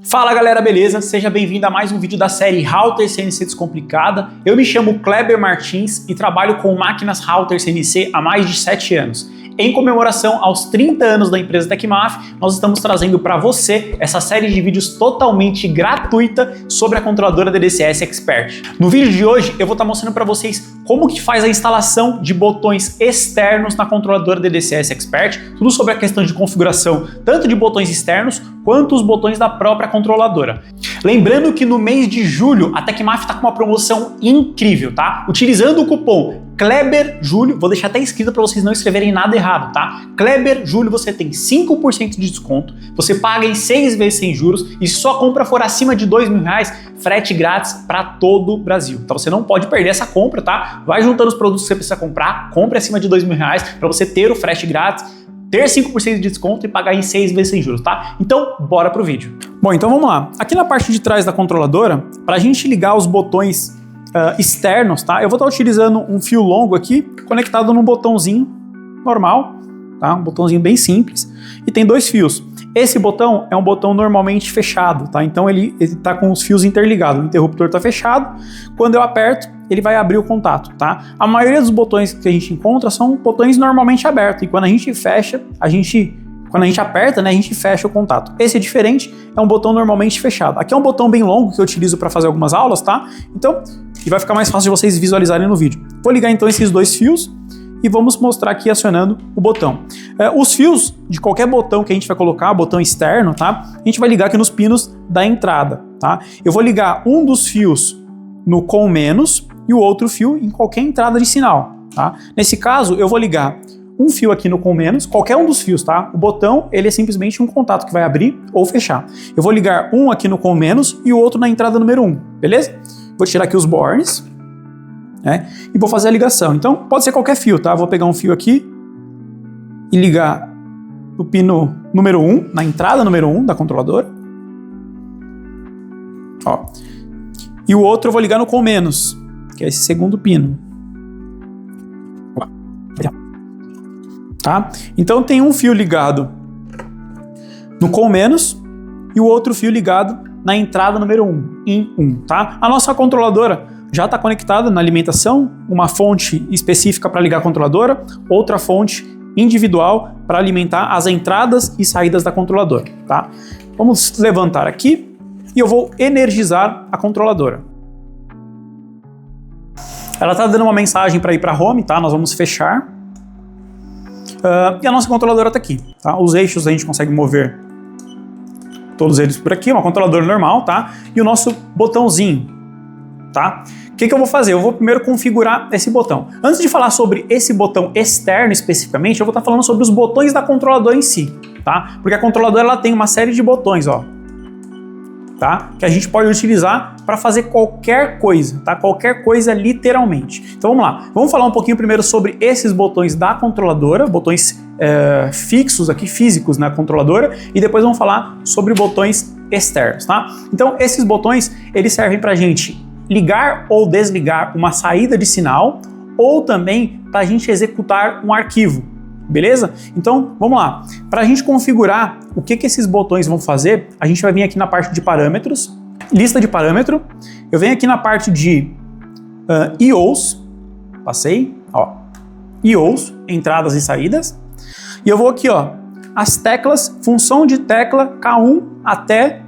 Fala galera, beleza? Seja bem-vindo a mais um vídeo da série Router CNC Descomplicada. Eu me chamo Kleber Martins e trabalho com máquinas Router CNC há mais de 7 anos. Em comemoração aos 30 anos da empresa Tecmaf, nós estamos trazendo para você essa série de vídeos totalmente gratuita sobre a controladora DDCS Expert. No vídeo de hoje eu vou estar mostrando para vocês como que faz a instalação de botões externos na controladora DDCS Expert, tudo sobre a questão de configuração tanto de botões externos quanto os botões da própria controladora. Lembrando que no mês de julho a Tecmaf está com uma promoção incrível, tá? Utilizando o cupom KLEBERJULIO, vou deixar até escrito para vocês não escreverem nada errado, tá? KLEBERJULIO, você tem 5% de desconto, você paga em 6 vezes sem juros e se sua compra for acima de R$2.000, frete grátis para todo o Brasil. Então você não pode perder essa compra, tá? Vai juntando os produtos que você precisa comprar, compre acima de R$2.000 para você ter o frete grátis, ter 5% de desconto e pagar em 6 vezes sem juros, tá? Então, bora pro vídeo. Bom, então vamos lá. Aqui na parte de trás da controladora, para a gente ligar os botões externos, tá? Eu vou estar utilizando um fio longo aqui, conectado num botãozinho normal, tá? Um botãozinho bem simples, e tem 2 fios. Esse botão é um botão normalmente fechado, tá? Então ele tá com os fios interligados, o interruptor tá fechado, quando eu aperto, ele vai abrir o contato, tá? A maioria dos botões que a gente encontra são botões normalmente abertos, e quando a gente fecha, quando a gente aperta, né, a gente fecha o contato. Esse é diferente, é um botão normalmente fechado. Aqui é um botão bem longo que eu utilizo para fazer algumas aulas, tá? Então, e vai ficar mais fácil de vocês visualizarem no vídeo. Vou ligar então esses 2 fios e vamos mostrar aqui acionando o botão. Os fios de qualquer botão que a gente vai colocar, botão externo, tá? A gente vai ligar aqui nos pinos da entrada, tá? Eu vou ligar um dos fios no com menos e o outro fio em qualquer entrada de sinal, tá? Nesse caso, eu vou ligar um fio aqui no com menos, qualquer um dos fios, tá? O botão, ele é simplesmente um contato que vai abrir ou fechar. Eu vou ligar um aqui no com menos e o outro na entrada número 1, beleza? Vou tirar aqui os bornes, né? E vou fazer a ligação. Então, pode ser qualquer fio, tá? Vou pegar um fio aqui e ligar o pino número 1, na entrada número 1 da controladora. Ó. E o outro eu vou ligar no com menos, que é esse segundo pino. Tá? Então tem um fio ligado no com menos e o outro fio ligado na entrada número 1, em 1, tá? A nossa controladora já está conectada na alimentação, uma fonte específica para ligar a controladora, outra fonte individual para alimentar as entradas e saídas da controladora, tá? Vamos levantar aqui e eu vou energizar a controladora. Ela está dando uma mensagem para ir para home, tá? Nós vamos fechar. E a nossa controladora está aqui, tá? Os eixos a gente consegue mover todos eles por aqui, uma controladora normal, tá? E o nosso botãozinho, tá? O que eu vou fazer? Eu vou primeiro configurar esse botão. Antes de falar sobre esse botão externo especificamente, eu vou estar falando sobre os botões da controladora em si, tá? Porque a controladora ela tem uma série de botões, ó, tá? Que a gente pode utilizar para fazer qualquer coisa, tá? Qualquer coisa literalmente. Então vamos lá, vamos falar um pouquinho primeiro sobre esses botões da controladora, botões fixos aqui, físicos na controladora, e depois vamos falar sobre botões externos, tá? Então esses botões, eles servem para a gente ligar ou desligar uma saída de sinal, ou também para a gente executar um arquivo, beleza? Então vamos lá, para a gente configurar o que esses botões vão fazer, a gente vai vir aqui na parte de parâmetros, lista de parâmetro, eu venho aqui na parte de IOs, passei, ó, IOs, entradas e saídas, e eu vou aqui, ó, as teclas, função de tecla K1 até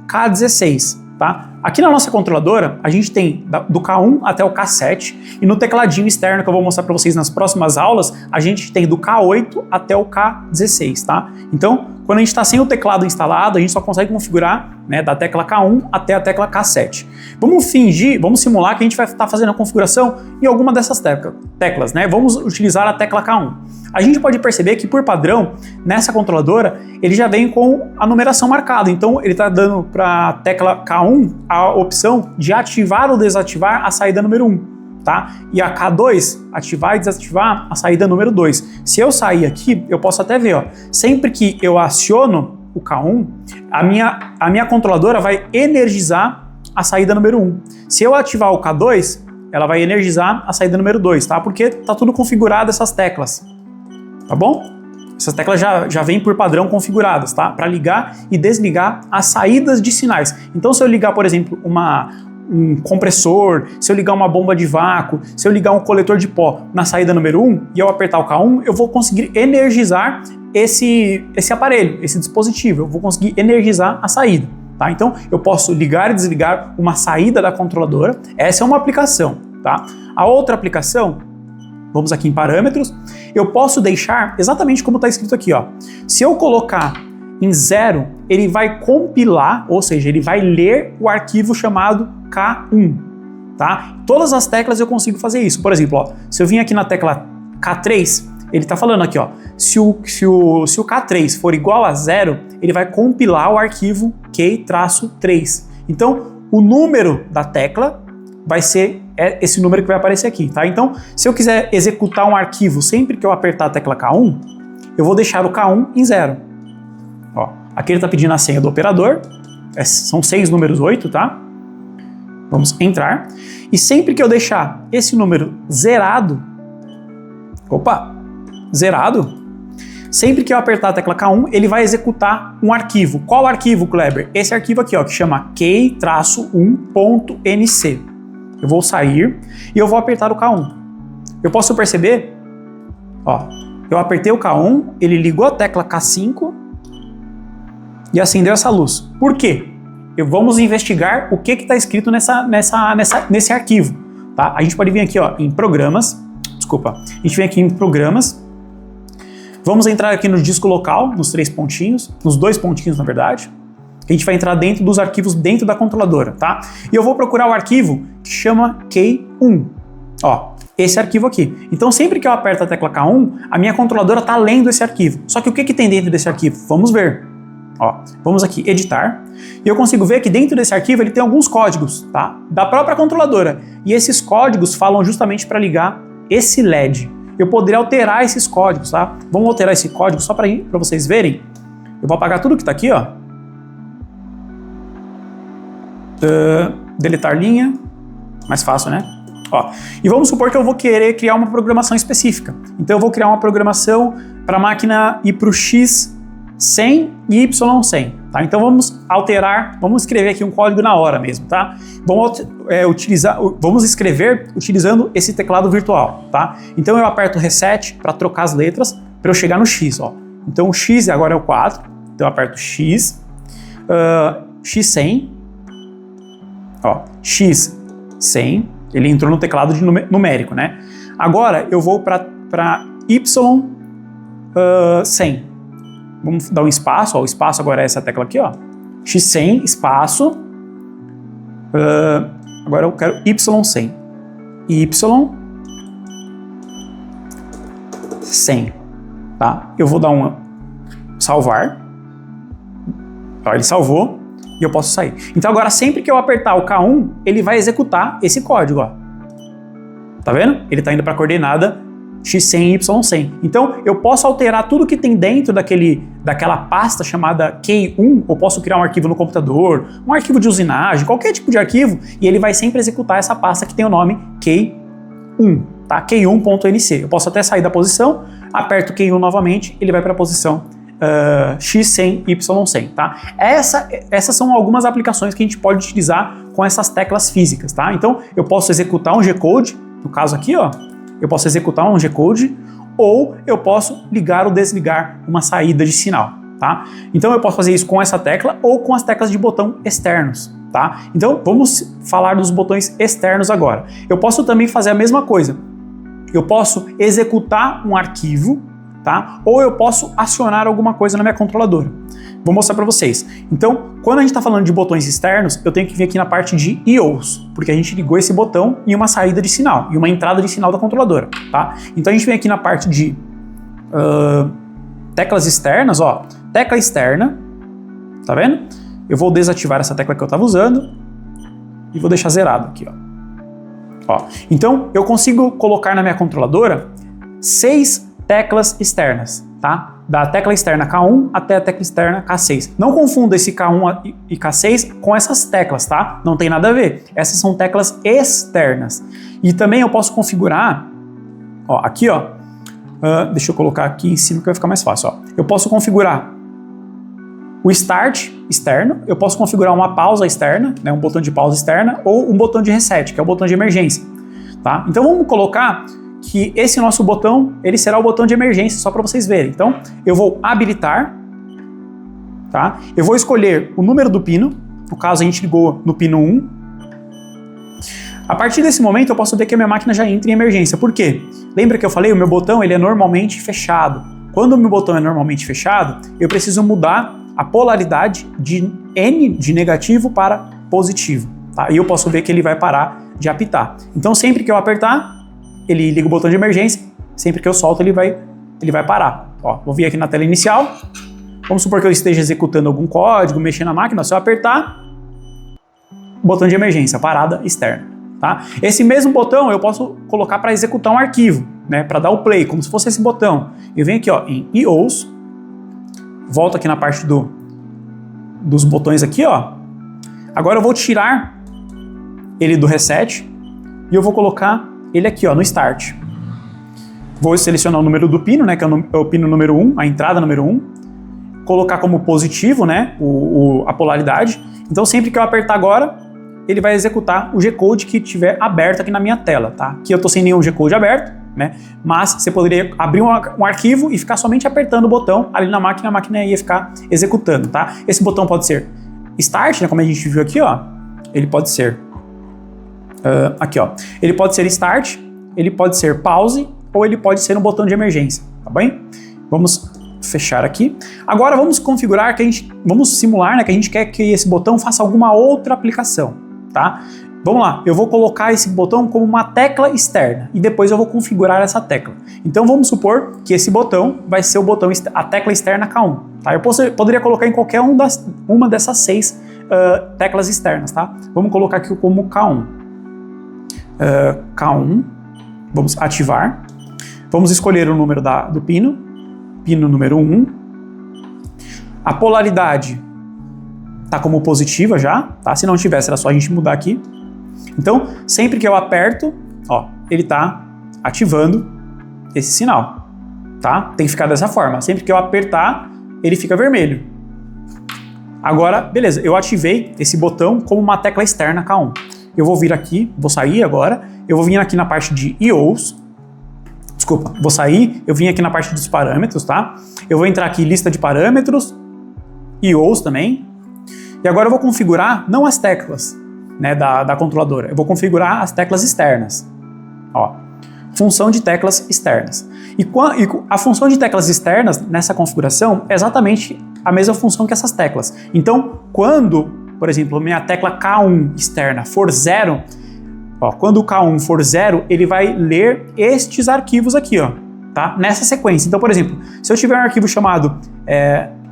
K16, tá? Aqui na nossa controladora, a gente tem do K1 até o K7, e no tecladinho externo que eu vou mostrar para vocês nas próximas aulas, a gente tem do K8 até o K16, tá? Então, quando a gente está sem o teclado instalado, a gente só consegue configurar, né, da tecla K1 até a tecla K7. Vamos simular que a gente vai estar fazendo a configuração em alguma dessas teclas, né? Vamos utilizar a tecla K1. A gente pode perceber que, por padrão, nessa controladora, ele já vem com a numeração marcada. Então, ele está dando para a tecla K1 a opção de ativar ou desativar a saída número 1, tá? E a K2, ativar e desativar a saída número 2. Se eu sair aqui, eu posso até ver, ó, sempre que eu aciono o K1, a minha controladora vai energizar a saída número 1. Se eu ativar o K2, ela vai energizar a saída número 2, tá? Porque tá tudo configurado essas teclas, tá bom? Essas teclas já vêm por padrão configuradas, tá? Para ligar e desligar as saídas de sinais. Então, se eu ligar, por exemplo, um compressor, se eu ligar uma bomba de vácuo, se eu ligar um coletor de pó na saída número 1 e eu apertar o K1, eu vou conseguir energizar esse aparelho, esse dispositivo. Eu vou conseguir energizar a saída, tá? Então, eu posso ligar e desligar uma saída da controladora. Essa é uma aplicação, tá? A outra aplicação, vamos aqui em parâmetros, eu posso deixar exatamente como está escrito aqui, ó. Se eu colocar em 0, ele vai compilar, ou seja, ele vai ler o arquivo chamado K1, tá? Todas as teclas eu consigo fazer isso. Por exemplo, ó, se eu vim aqui na tecla K3, ele está falando aqui, ó, se o K3 for igual a 0, ele vai compilar o arquivo K-3. Então, o número da tecla vai ser esse número que vai aparecer aqui, tá? Então, se eu quiser executar um arquivo sempre que eu apertar a tecla K1, eu vou deixar o K1 em 0. Ó, aqui ele está pedindo a senha do operador, são 6 números 8, tá? Vamos entrar. E sempre que eu deixar esse número zerado, sempre que eu apertar a tecla K1, ele vai executar um arquivo. Qual arquivo, Kleber? Esse arquivo aqui, ó, que chama K-1.nc. Eu vou sair e eu vou apertar o K1. Eu posso perceber, ó, eu apertei o K1, ele ligou a tecla K5 e acendeu essa luz. Por quê? Vamos investigar o que está escrito nesse arquivo, tá? A gente pode vir aqui, ó, em programas, a gente vem aqui em programas, vamos entrar aqui no disco local, nos 3 pontinhos, nos 2 pontinhos na verdade, a gente vai entrar dentro dos arquivos dentro da controladora, tá? E eu vou procurar o arquivo que chama K1, ó, esse arquivo aqui. Então sempre que eu aperto a tecla K1, a minha controladora está lendo esse arquivo. Só que o que tem dentro desse arquivo? Vamos ver. Ó, vamos aqui editar, e eu consigo ver que dentro desse arquivo ele tem alguns códigos, tá? Da própria controladora. E esses códigos falam justamente para ligar esse LED. Eu poderia alterar esses códigos, tá? Vamos alterar esse código só para vocês verem. Eu vou apagar tudo que está aqui, ó. Deletar linha, mais fácil, né? Ó, e vamos supor que eu vou querer criar uma programação específica. Então eu vou criar uma programação para a máquina ir para o X100 e Y100, tá? Então vamos alterar, vamos escrever aqui um código na hora mesmo, tá? Vamos escrever utilizando esse teclado virtual, tá? Então eu aperto Reset para trocar as letras para eu chegar no X, ó. Então o X agora é o 4, então eu aperto X, X100, ó, X100, ele entrou no teclado de numérico, né? Agora eu vou para Y100. Vamos dar um espaço, ó, o espaço agora é essa tecla aqui, ó. X100, espaço. Agora eu quero Y100. Y100, tá? Eu vou dar um salvar. Ó, ele salvou. E eu posso sair. Então agora sempre que eu apertar o K1, ele vai executar esse código, ó. Tá vendo? Ele está indo para a coordenada X100 e Y100. Então eu posso alterar tudo que tem dentro daquela pasta chamada K1, ou posso criar um arquivo no computador, um arquivo de usinagem, qualquer tipo de arquivo, e ele vai sempre executar essa pasta que tem o nome K1, tá? K1.nc. Eu posso até sair da posição, aperto K1 novamente, ele vai para a posição X100, Y100, tá? Essas são algumas aplicações que a gente pode utilizar com essas teclas físicas, tá? Então, eu posso executar um G-Code, no caso aqui, ó, eu posso executar um G-Code, ou eu posso ligar ou desligar uma saída de sinal, tá? Então, eu posso fazer isso com essa tecla ou com as teclas de botão externos, tá? Então, vamos falar dos botões externos agora. Eu posso também fazer a mesma coisa. Eu posso executar um arquivo, tá? Ou eu posso acionar alguma coisa na minha controladora. Vou mostrar para vocês. Então, quando a gente está falando de botões externos, eu tenho que vir aqui na parte de I/Os, porque a gente ligou esse botão em uma saída de sinal, e uma entrada de sinal da controladora, tá? Então a gente vem aqui na parte de teclas externas, ó, tecla externa, tá vendo? Eu vou desativar essa tecla que eu estava usando e vou deixar zerado aqui, ó. Então, eu consigo colocar na minha controladora 6 teclas externas, tá? Da tecla externa K1 até a tecla externa K6. Não confunda esse K1 e K6 com essas teclas, tá? Não tem nada a ver. Essas são teclas externas. E também eu posso configurar, ó, aqui, ó, Deixa eu colocar aqui em cima que vai ficar mais fácil. Ó. Eu posso configurar o Start externo, eu posso configurar uma pausa externa, né, um botão de pausa externa, ou um botão de reset, que é o botão de emergência. Tá? Então vamos colocar que esse nosso botão, ele será o botão de emergência, só para vocês verem. Então eu vou habilitar, tá? Eu vou escolher o número do pino, no caso a gente ligou no pino 1. A partir desse momento eu posso ver que a minha máquina já entra em emergência. Por quê? Lembra que eu falei, o meu botão ele é normalmente fechado. Quando o meu botão é normalmente fechado, eu preciso mudar a polaridade de N de negativo para positivo. Tá? E eu posso ver que ele vai parar de apitar. Então sempre que eu apertar, ele liga o botão de emergência, sempre que eu solto ele vai parar. Ó, vou vir aqui na tela inicial, vamos supor que eu esteja executando algum código, mexendo na máquina, se eu apertar, botão de emergência, parada externa. Tá? Esse mesmo botão eu posso colocar para executar um arquivo, né, para dar o play, como se fosse esse botão. Eu venho aqui ó, em IOs, volto aqui na parte dos botões aqui, ó. Agora eu vou tirar ele do reset e eu vou colocar ele aqui ó, no Start. Vou selecionar o número do pino, né, que é o pino número 1, a entrada número 1, colocar como positivo, né, a polaridade. Então sempre que eu apertar agora, ele vai executar o G-Code que tiver aberto aqui na minha tela, tá? Aqui eu tô sem nenhum G-Code aberto, né? Mas você poderia abrir um arquivo e ficar somente apertando o botão ali na máquina, a máquina ia ficar executando, tá? Esse botão pode ser Start, né? Como a gente viu aqui, ó. Ele pode ser aqui, ó. Ele pode ser Start, ele pode ser Pause ou ele pode ser um botão de emergência, tá bem? Vamos fechar aqui. Agora vamos configurar vamos simular, né, que a gente quer que esse botão faça alguma outra aplicação, tá? Vamos lá, eu vou colocar esse botão como uma tecla externa e depois eu vou configurar essa tecla. Então vamos supor que esse botão vai ser a tecla externa K1, tá? Eu poderia colocar em qualquer uma dessas 6 teclas externas, tá? Vamos colocar aqui como K1. K1, vamos ativar, vamos escolher o número do pino número 1, a polaridade tá como positiva já, tá? Se não tivesse, era só a gente mudar aqui. Então, sempre que eu aperto, ó, ele tá ativando esse sinal, tá? Tem que ficar dessa forma. Sempre que eu apertar, ele fica vermelho. Agora, beleza, eu ativei esse botão como uma tecla externa K1. Eu vou vir aqui, vou sair agora, eu vou vir aqui na parte de IOs, desculpa, vou sair, eu vim aqui na parte dos parâmetros, tá? Eu vou entrar aqui, lista de parâmetros, IOs também, e agora eu vou configurar, não as teclas, né, da controladora, eu vou configurar as teclas externas, ó, função de teclas externas. E a função de teclas externas nessa configuração é exatamente a mesma função que essas teclas. Então, quando, por exemplo, minha tecla K1 externa for 0, ó, quando o K1 for 0, ele vai ler estes arquivos aqui, ó, tá? Nessa sequência. Então, por exemplo, se eu tiver um arquivo chamado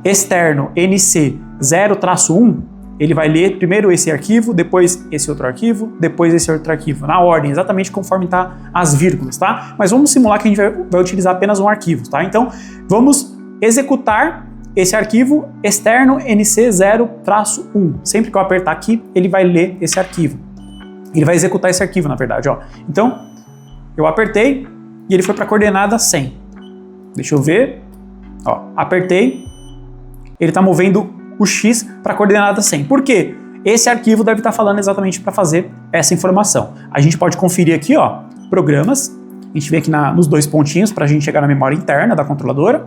externo nc 0-1, ele vai ler primeiro esse arquivo, depois esse outro arquivo, depois esse outro arquivo, na ordem, exatamente conforme tá as vírgulas, tá? Mas vamos simular que a gente vai utilizar apenas um arquivo, tá? Então, vamos executar esse arquivo externo nc0-1. Sempre que eu apertar aqui, ele vai ler esse arquivo. Ele vai executar esse arquivo, na verdade, ó. Então, eu apertei e ele foi para a coordenada 100. Deixa eu ver. Ó, apertei. Ele está movendo o X para a coordenada 100. Por quê? Esse arquivo deve estar falando exatamente para fazer essa informação. A gente pode conferir aqui, ó, programas. A gente vem aqui nos 2 pontinhos para a gente chegar na memória interna da controladora.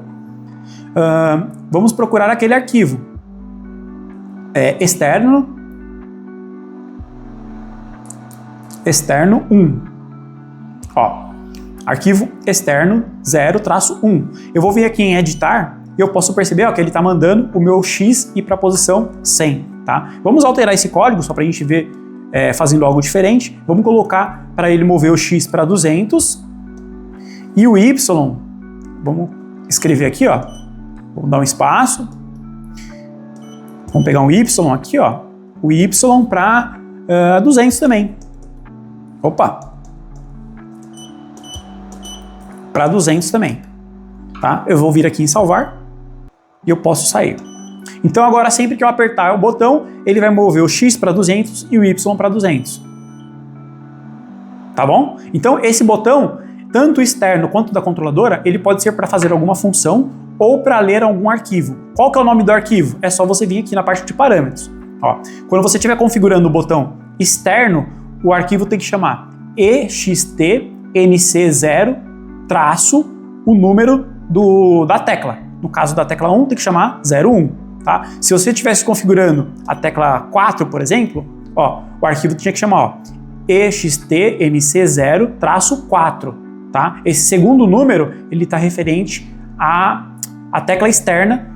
Vamos procurar aquele arquivo. Externo 1. Ó, arquivo externo 0-1. Eu vou vir aqui em editar e eu posso perceber, ó, que ele está mandando o meu X ir para a posição 100, tá? Vamos alterar esse código só para a gente ver fazendo algo diferente. Vamos colocar para ele mover o X para 200 e o Y, vamos escrever aqui, ó, vamos dar um espaço, vamos pegar um Y aqui, ó, o Y para 200 também. Opa! Para 200 também, tá? Eu vou vir aqui em salvar e eu posso sair. Então agora sempre que eu apertar o botão, ele vai mover o X para 200 e o Y para 200. Tá bom? Então esse botão tanto externo quanto da controladora, ele pode ser para fazer alguma função ou para ler algum arquivo. Qual que é o nome do arquivo? É só você vir aqui na parte de parâmetros. Ó, quando você estiver configurando o botão externo, o arquivo tem que chamar extnc0 traço o número da tecla. No caso da tecla 1, tem que chamar 01. Tá? Se você estivesse configurando a tecla 4, por exemplo, ó, o arquivo tinha que chamar ó, extnc0 traço 4. Tá? Esse segundo número ele está referente à tecla externa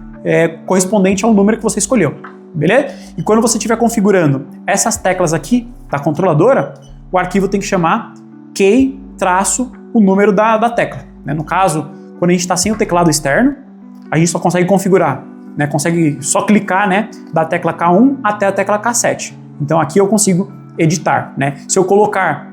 correspondente ao número que você escolheu. Beleza? E quando você estiver configurando essas teclas aqui da controladora, o arquivo tem que chamar key traço o número da tecla. Né? No caso, quando a gente está sem o teclado externo, a gente só consegue configurar, né? Consegue só clicar, né, da tecla K1 até a tecla K7. Então aqui eu consigo editar. Né? Se eu colocar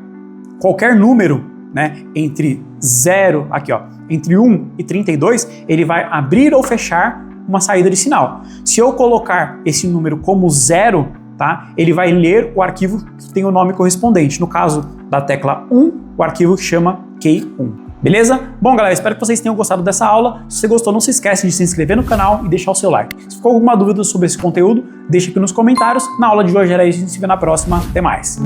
qualquer número, né, entre 0, aqui ó, entre 1 e 32, ele vai abrir ou fechar uma saída de sinal. Se eu colocar esse número como 0, tá, ele vai ler o arquivo que tem o nome correspondente. No caso da tecla 1, o arquivo que chama Key1. Beleza? Bom, galera, espero que vocês tenham gostado dessa aula. Se você gostou, não se esquece de se inscrever no canal e deixar o seu like. Se ficou alguma dúvida sobre esse conteúdo, deixa aqui nos comentários. Na aula de hoje era isso, a gente se vê na próxima. Até mais!